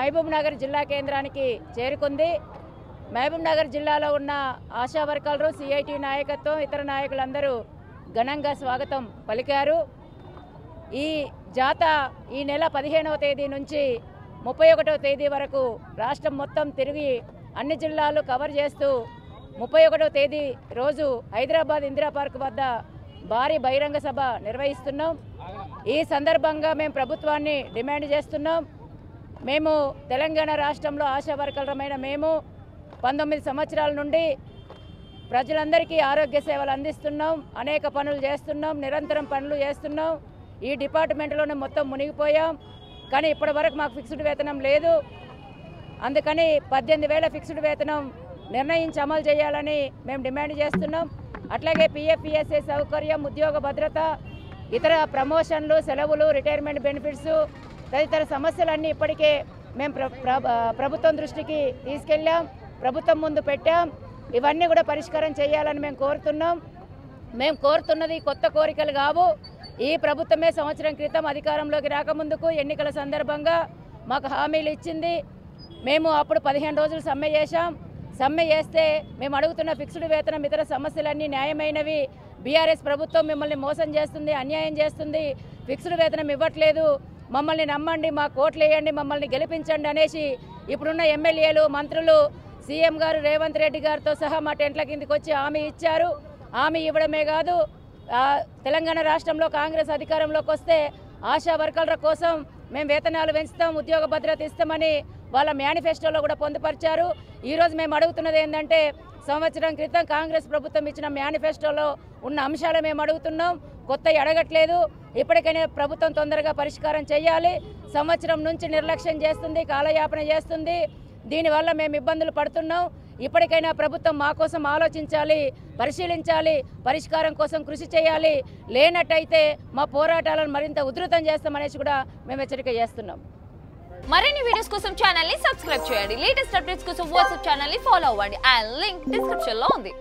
మహబూబ్నగర్ జిల్లా కేంద్రానికి చేరుకుంది. మహబూబ్నగర్ జిల్లాలో ఉన్న ఆశా వర్కర్లు, సిఐటి నాయకత్వం, ఇతర నాయకులందరూ ఘనంగా స్వాగతం పలికారు. ఈ జాత ఈ నెల 15వ తేదీ నుంచి 31వ తేదీ వరకు రాష్ట్రం మొత్తం తిరిగి అన్ని జిల్లాలు కవర్ చేస్తూ 31వ తేదీ రోజు హైదరాబాద్ ఇందిరా పార్క్ వద్ద భారీ బహిరంగ సభ నిర్వహిస్తున్నాం. ఈ సందర్భంగా మేము ప్రభుత్వాన్ని డిమాండ్ చేస్తున్నాం. మేము తెలంగాణ రాష్ట్రంలో ఆశా వర్కర్లమైన మేము 19 సంవత్సరాల నుండి ప్రజలందరికీ ఆరోగ్య సేవలు అందిస్తున్నాం, అనేక పనులు చేస్తున్నాం, నిరంతరం పనులు చేస్తున్నాం. ఈ డిపార్ట్మెంట్లోనే మొత్తం మునిగిపోయాం. కానీ ఇప్పటి వరకు మాకు ఫిక్స్డ్ వేతనం లేదు. అందుకని 18,000 ఫిక్స్డ్ వేతనం నిర్ణయించి అమలు చేయాలని మేము డిమాండ్ చేస్తున్నాం. అట్లాగే పిఎఫ్ఈఎస్ఐ సౌకర్యం, ఉద్యోగ భద్రత, ఇతర ప్రమోషన్లు, సెలవులు, రిటైర్మెంట్ బెనిఫిట్స్ తదితర సమస్యలన్నీ ఇప్పటికే మేము ప్రభుత్వం దృష్టికి తీసుకెళ్ళాం, ప్రభుత్వం ముందు పెట్టాం. ఇవన్నీ కూడా పరిష్కారం చేయాలని మేము కోరుతున్నాం. మేము కోరుతున్నది కొత్త కోరికలు కావు. ఈ ప్రభుత్వమే సంవత్సరం క్రితం అధికారంలోకి రాకముందుకు ఎన్నికల సందర్భంగా మాకు హామీలు ఇచ్చింది. మేము అప్పుడు 15 రోజులు సమ్మె చేశాం. సమ్మె చేస్తే మేము అడుగుతున్న ఫిక్స్డ్ వేతనం, ఇతర సమస్యలన్నీ న్యాయమైనవి. బీఆర్ఎస్ ప్రభుత్వం మిమ్మల్ని మోసం చేస్తుంది, అన్యాయం చేస్తుంది, ఫిక్స్డ్ వేతనం ఇవ్వట్లేదు, మమ్మల్ని నమ్మండి, మా కోట్లు వేయండి, మమ్మల్ని గెలిపించండి అనేసి ఇప్పుడున్న ఎమ్మెల్యేలు, మంత్రులు, సీఎం గారు రేవంత్ రెడ్డి గారితో సహా మా టెంట్ల కిందకి వచ్చి హామీ ఇచ్చారు. హామీ ఇవ్వడమే కాదు, తెలంగాణ రాష్ట్రంలో కాంగ్రెస్ అధికారంలోకి వస్తే ఆశా వర్కర్ల కోసం మేము వేతనాలు పెంచుతాం, ఉద్యోగ భద్రత ఇస్తామని వాళ్ళ మేనిఫెస్టోలో కూడా పొందుపరిచారు. ఈరోజు మేము అడుగుతున్నది ఏంటంటే, సంవత్సరం క్రితం కాంగ్రెస్ ప్రభుత్వం ఇచ్చిన మేనిఫెస్టోలో ఉన్న అంశాలు మేము అడుగుతున్నాం, కొత్తవి అడగట్లేదు. ఇప్పటికైనా ప్రభుత్వం తొందరగా పరిష్కారం చేయాలి. సంవత్సరం నుంచి నిర్లక్ష్యం చేస్తుంది, కాలయాపన చేస్తుంది. దీనివల్ల మేము ఇబ్బందులు పడుతున్నాం. ఇప్పటికైనా ప్రభుత్వం మా కోసం ఆలోచించాలి, పరిశీలించాలి, పరిష్కారం కోసం కృషి చేయాలి. లేనట్టయితే మా పోరాటాలను మరింత ఉధృతం చేస్తామనేసి కూడా మేము హెచ్చరిక చేస్తున్నాం. మరిన్ని వీడియోస్ కోసం ఛానల్ ని సబ్స్క్రైబ్ చేయండి. లేటెస్ట్ అప్డేట్స్ కోసం వాట్సాప్ ఛానల్ ని ఫాలో అవ్వండి. ఆ లింక్ డిస్క్రిప్షన్ లో ఉంది.